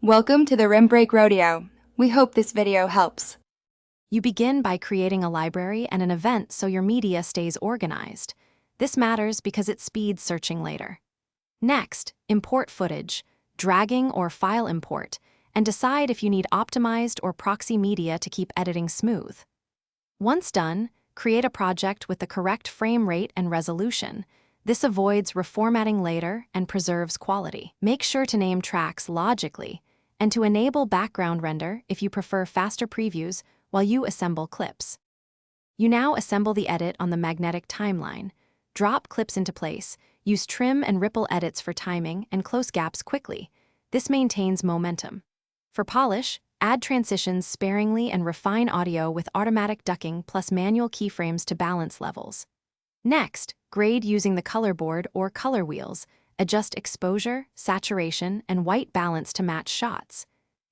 Welcome to the Rim Break Rodeo. We hope this video helps. You begin by creating a library and an event so your media stays organized. This matters because it speeds searching later. Next, import footage, dragging or file import, and decide if you need optimized or proxy media to keep editing smooth. Once done, create a project with the correct frame rate and resolution. This avoids reformatting later and preserves quality. Make sure to name tracks logically and to enable background render if you prefer faster previews while you assemble clips. You now assemble the edit on the magnetic timeline. Drop clips into place, use trim and ripple edits for timing and close gaps quickly. This maintains momentum. For polish, add transitions sparingly and refine audio with automatic ducking plus manual keyframes to balance levels. Next, grade using the color board or color wheels. Adjust exposure, saturation, and white balance to match shots.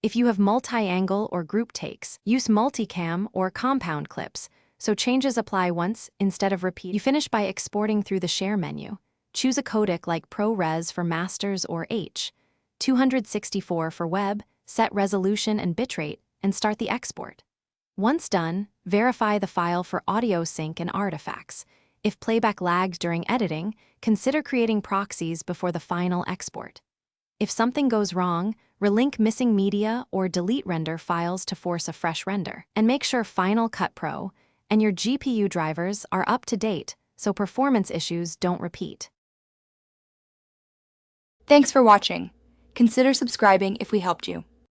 If you have multi-angle or group takes, use multicam or compound clips, so changes apply once instead of repeat. You finish by exporting through the Share menu. Choose a codec like ProRes for masters or H, 264 for web, set resolution and bitrate, and start the export. Once done, verify the file for audio sync and artifacts. If playback lagged during editing, consider creating proxies before the final export. If something goes wrong, relink missing media or delete render files to force a fresh render. And make sure Final Cut Pro and your GPU drivers are up to date so performance issues don't repeat. Thanks for watching. Consider subscribing if we helped you.